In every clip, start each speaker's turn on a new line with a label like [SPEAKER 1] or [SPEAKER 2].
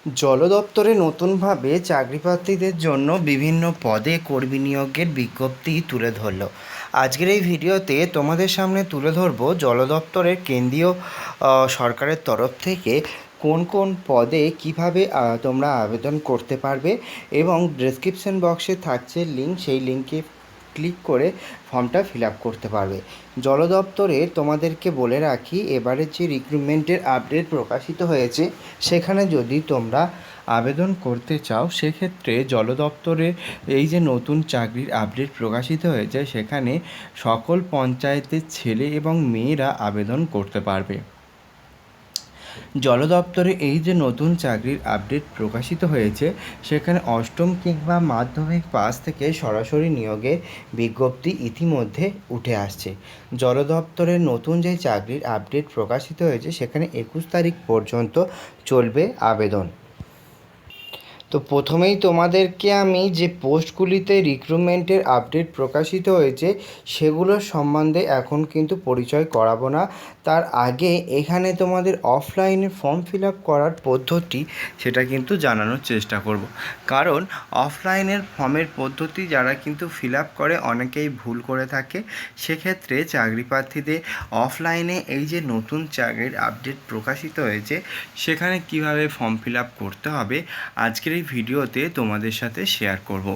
[SPEAKER 1] জল দপ্তরে নতুনভাবে চাকরিপ্রার্থীদের জন্য বিভিন্ন পদে কর্মী নিয়োগের বিজ্ঞপ্তি তুলে ধরল। আজকের এই ভিডিওতে তোমাদের সামনে তুলে ধরব জল দপ্তরের কেন্দ্রীয় সরকারের তরফ থেকে কোন কোন পদে কিভাবে তোমরা আবেদন করতে পারবে, এবং ডেসক্রিপশন বক্সে থাকছে লিঙ্ক, সেই লিঙ্কে ক্লিক করে ফর্মটা ফিল আপ করতে পারবে। জল দপ্তরে তোমাদেরকে বলে রাখি, এবারে যে রিক্রুটমেন্টের আপডেট প্রকাশিত হয়েছে সেখানে যদি তোমরা আবেদন করতে চাও, সেক্ষেত্রে জল দপ্তরে এই যে নতুন চাকরির আপডেট প্রকাশিত হয়েছে সেখানে সকল পঞ্চায়েতের ছেলে এবং মেয়েরা আবেদন করতে পারবে। জল দপ্তরে এই যে নতুন চাকরির আপডেট প্রকাশিত হয়েছে সেখানে অষ্টম কিংবা মাধ্যমিক পাস থেকে সরাসরি নিয়োগের বিজ্ঞপ্তি ইতিমধ্যে উঠে আসছে। জল দপ্তরের নতুন যে চাকরির আপডেট প্রকাশিত হয়েছে সেখানে 21 তারিখ পর্যন্ত চলবে আবেদন। তো প্রথমেই তোমাদেরকে আমি যে পোস্টগুলিতে রিক্রুটমেন্টের আপডেট প্রকাশিত হয়েছে সেগুলোর সম্বন্ধে এখন কিন্তু পরিচয় করাবো না। তার আগে এখানে তোমাদের অফলাইনে ফর্ম ফিল আপ করার পদ্ধতি সেটা কিন্তু জানানোর চেষ্টা করব। কারণ অফলাইনের ফর্মের পদ্ধতি যারা কিন্তু ফিল আপ করে অনেকেই ভুল করে থাকে। সেক্ষেত্রে চাকরি প্রার্থীদের অফলাইনে এই যে নতুন চাকরির আপডেট প্রকাশিত হয়েছে সেখানে কিভাবে ফর্ম ফিল আপ করতে হবে আজকের এই ভিডিওতে তোমাদের সাথে শেয়ার করব।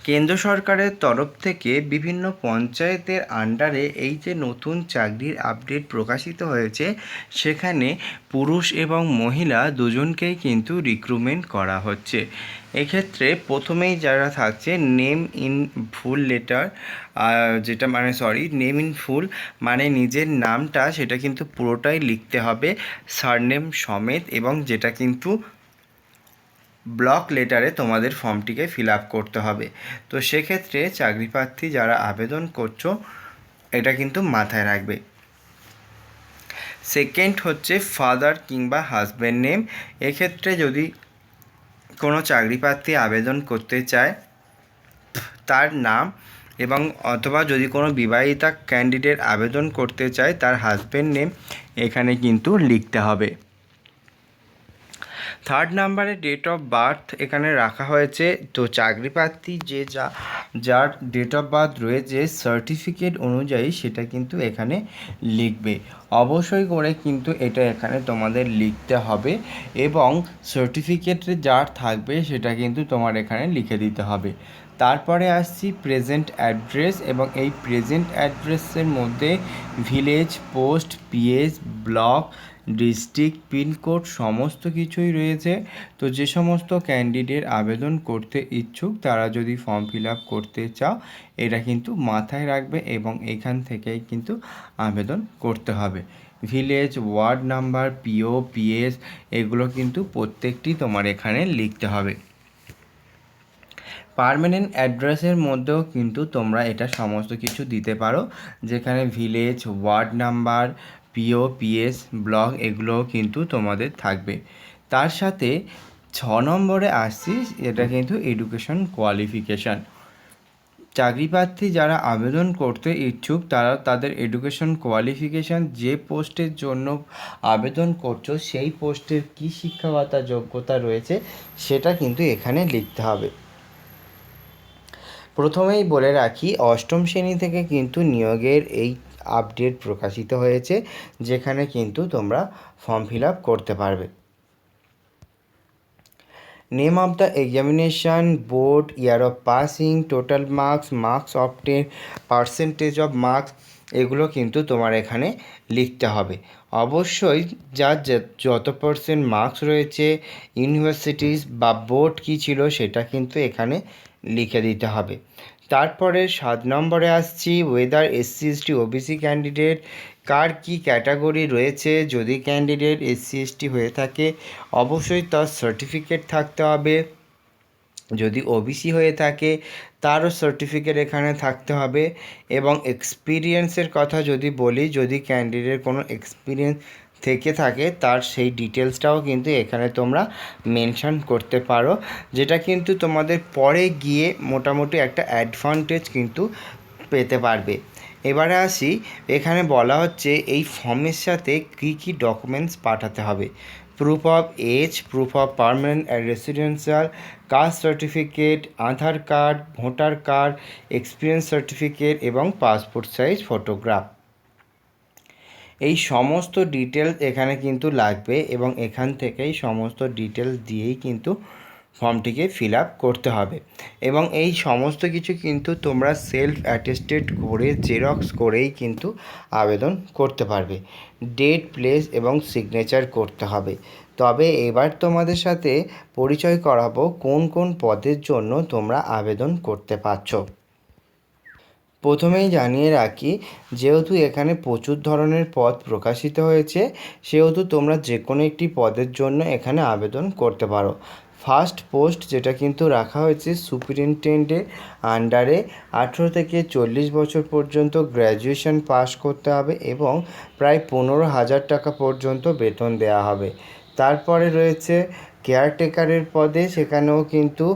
[SPEAKER 1] কেন্দ্র সরকারের তরফ থেকে বিভিন্ন পঞ্চায়েতের আন্ডারে এই যে নতুন চাকরির আপডেট প্রকাশিত হয়েছে সেখানে পুরুষ এবং মহিলা দুজনকেই কিন্তু রিক্রুটমেন্ট করা হচ্ছে। এক্ষেত্রে প্রথমেই যারা থাকছে নেম ইন ফুল লেটার, যেটা নেম ইন ফুল মানে নিজের নামটা সেটা কিন্তু পুরোটাই লিখতে হবে সারনেম সমেত, এবং যেটা কিন্তু ব্লক লেটারে তোমাদের ফর্মটিকে ফিল আপ করতে হবে। তো সেক্ষেত্রে চাকরি প্রার্থী যারা আবেদন করছো এটা কিন্তু মাথায় রাখবে। সেকেন্ড হচ্ছে ফাদার কিংবা হাজব্যান্ড নেম। এক্ষেত্রে যদি কোনো চাকরি প্রার্থী আবেদন করতে চায় তার নাম, এবং অথবা যদি কোনো বিবাহিতা ক্যান্ডিডেট আবেদন করতে চায় তার হাজব্যান্ড নেম এখানে কিন্তু লিখতে হবে। থার্ড নাম্বারে ডেট অফ বার্থ এখানে রাখা হয়েছে। তো চাকরি প্রার্থী যার ডেট অফ বার্থ রয়েছে সার্টিফিকেট অনুযায়ী সেটা কিন্তু এখানে লিখবে। অবশ্যই করে কিন্তু এটা এখানে তোমাদের লিখতে হবে, এবং সার্টিফিকেটে যার থাকবে সেটা কিন্তু তোমার এখানে লিখে দিতে হবে। তারপরে আসছি প্রেজেন্ট অ্যাড্রেস, এবং এই প্রেজেন্ট অ্যাড্রেসের মধ্যে village, post, PS, block, district, pincode সমস্ত কিছুই রয়েছে। তো যে সমস্ত ক্যান্ডিডেট আবেদন করতে ইচ্ছুক তারা যদি ফর্ম ফিল আপ করতে চাও এটা কিন্তু মাথায় রাখবে, এবং এখান থেকেই কিন্তু আবেদন করতে হবে। ভিলেজ, ওয়ার্ড নাম্বার, পিও, পিএস এগুলো কিন্তু প্রত্যেকটি তোমার এখানে লিখতে হবে। পার্মানেন্ট অ্যাড্রেসের মধ্যেও কিন্তু তোমরা এটা সমস্ত কিছু দিতে পারো, যেখানে ভিলেজ, ওয়ার্ড নাম্বার, পিও, পিএস, ব্লক এগুলোও কিন্তু তোমাদের থাকবে। তার সাথে 6 নম্বরে আসছি, এটা কিন্তু এডুকেশন কোয়ালিফিকেশান। চাকরি প্রার্থী যারা আবেদন করতে ইচ্ছুক তারা তাদের এডুকেশন কোয়ালিফিকেশান, যে পোস্টের জন্য আবেদন করছো সেই পোস্টের কী শিক্ষাগত যোগ্যতা রয়েছে সেটা কিন্তু এখানে লিখতে হবে। প্রথমেই বলে রাখি, অষ্টম শ্রেণী থেকে কিন্তু নিয়োগের এই আপডেট প্রকাশিত হয়েছে, যেখানে কিন্তু তোমরা ফর্ম ফিল আপ করতে পারবে। Name of the examination, board, year of passing, total marks, marks obtain, percentage of marks এগুলো কিন্তু তোমার এখানে লিখতে হবে। অবশ্যই যার যত পার্সেন্ট মার্কস রয়েছে, ইউনিভার্সিটিস বা বোর্ড কী ছিল সেটা কিন্তু এখানে লিখে দিতে হবে। তারপরে 7 নম্বরে আসছি, whether SC ST OBC candidate, কার কী ক্যাটাগরি রয়েছে। যদি ক্যান্ডিডেট এসসি এসটি হয়ে থাকে অবশ্যই তার সার্টিফিকেট থাকতে হবে। যদি ওবিসি হয়ে থাকে তারও সার্টিফিকেট এখানে থাকতে হবে। এবং এক্সপিরিয়েন্সের কথা যদি বলি, যদি ক্যান্ডিডেট কোনো এক্সপিরিয়েন্স থেকে থাকে তার সেই ডিটেলসটাও কিন্তু এখানে তোমরা মেনশন করতে পারো, যেটা কিন্তু তোমাদের পরে গিয়ে মোটামুটি একটা অ্যাডভান্টেজ কিন্তু পেতে পারবে। এবারে আসি, এখানে বলা হচ্ছে এই ফর্মের সাথে কী কী ডকুমেন্টস পাঠাতে হবে। Proof of age, proof of permanent residential, caste certificate, Aadhaar card, voter card, experience certificate এবং পাসপোর্ট সাইজ ফটোগ্রাফ। এই সমস্ত ডিটেলস এখানে কিন্তু লাগবে এবং এখান থেকেই সমস্ত ডিটেলস দিয়েই কিন্তু ফর্মটিকে ফিল আপ করতে হবে এবং এই সমস্ত কিছু কিন্তু তোমরা সেলফ অ্যাটেস্টেড করে জেরক্স করেই কিন্তু আবেদন করতে পারবে। ডেট, প্লেস এবং সিগনেচার করতে হবে। তবে এবার তোমাদের সাথে পরিচয় করাবো কোন কোন পদের জন্য তোমরা আবেদন করতে পারছো। প্রথমেই জানিয়ে রাখি, যেহেতু এখানে প্রচুর ধরনের পদ প্রকাশিত হয়েছে, সেহেতু তোমরা যে কোনো একটি পদের জন্য এখানে আবেদন করতে পারো। ফার্স্ট পোস্ট যেটা কিন্তু রাখা হয়েছে সুপারিনটেন্ডেন্টের আন্ডারে 18 থেকে 40 বছর পর্যন্ত গ্র্যাজুয়েশন পাস করতে হবে এবং প্রায় 15,000 টাকা পর্যন্ত বেতন দেওয়া হবে। তারপরে রয়েছে কেয়ারটেকারের পদে, সেখানেও কিন্তু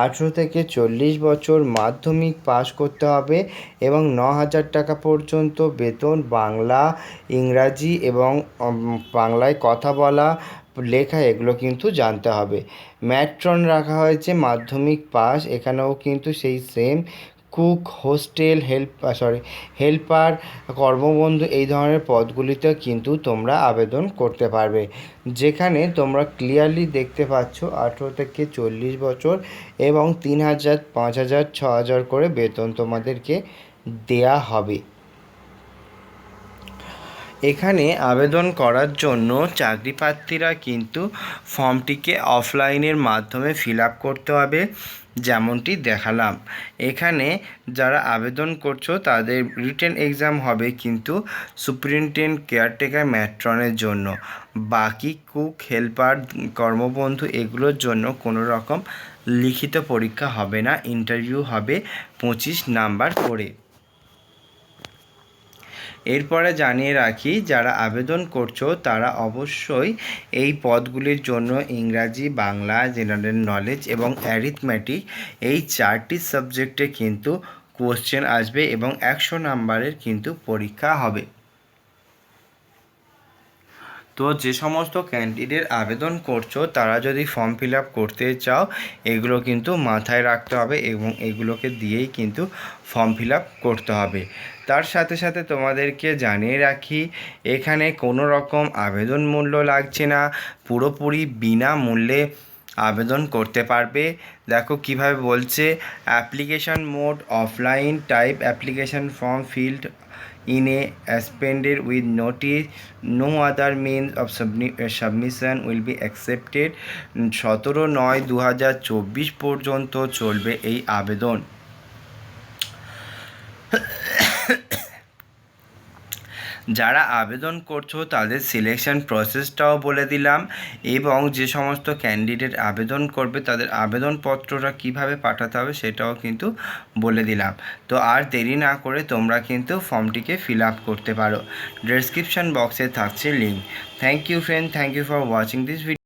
[SPEAKER 1] 18 থেকে 40 বছর মাধ্যমিক পাস করতে হবে এবং 9,000 টাকা পর্যন্ত বেতন। বাংলা, ইংরাজি এবং বাংলায় কথা বলা, লেখা এগুলো কিন্তু জানতে হবে। ম্যাট্রন রাখা হয়েছে মাধ্যমিক পাস, এখানেও কিন্তু সেই সেম। কুক, হোস্টেল হেল্পার, কর্মবন্ধু এই ধরনের পদগুলিতে কিন্তু তোমরা আবেদন করতে পারবে, যেখানে তোমরা ক্লিয়ারলি দেখতে পাচ্ছ 18 থেকে 40 বছর এবং 3,000, 5,000, 6,000 করে বেতন তোমাদেরকে দেয়া হবে। এখানে আবেদন করার জন্য চাকরি প্রার্থীরা কিন্তু ফর্মটিকে অফলাইনের মাধ্যমে ফিল আপ করতে হবে, যেমনটি দেখালাম। এখানে যারা আবেদন করছো তাদের রিটেন এক্সাম হবে কিন্তু সুপারিনটেন্ডেন্ট, কেয়ারটেকার, ম্যাট্রনের জন্য। বাকি কুক, হেল্পার, কর্মবন্ধু এগুলোর জন্য কোনো রকম লিখিত পরীক্ষা হবে না, ইন্টারভিউ হবে 25 নাম্বার করে। এরপরে জানিয়ে রাখি, যারা আবেদন করছো তারা অবশ্যই এই পদগুলির জন্য ইংরাজি, বাংলা, জেনারেল নলেজ এবং অ্যারিথমেটিক এই 4টি সাবজেক্টে কিন্তু কোশ্চেন আসবে এবং 100 নাম্বারের কিন্তু পরীক্ষা হবে। তো যে সমস্ত ক্যান্ডিডেট আবেদন করছো তারা যদি ফর্ম ফিল আপ করতে চাও, এগুলো কিন্তু মাথায় রাখতে হবে এবং এগুলোকে দিয়েই কিন্তু ফর্ম ফিল আপ করতে হবে। তার সাথে সাথে তোমাদেরকে জানিয়ে রাখি, এখানে কোনো রকম আবেদন মূল্য লাগছে না, পুরোপুরি বিনামূল্যে আবেদন করতে পারবে। দেখো কিভাবে বলছে, application mode offline, type application form field in a appended with notice, no other means of submission will be accepted। 17/9/2024 পর্যন্ত চলবে এই আবেদন। যারা আবেদন করছো তাদের সিলেকশন প্রসেসটাও বলে দিলাম এবং যে সমস্ত ক্যান্ডিডেট আবেদন করবে তাদের আবেদনপত্রটা কিভাবে পাঠাতে হবে সেটাও কিন্তু বলে দিলাম। তো আর দেরি না করে তোমরা কিন্তু ফর্মটিকে ফিল আপ করতে পারো। ডেসক্রিপশন বক্সে থাকছে link. Thank you friend, thank you for watching this video.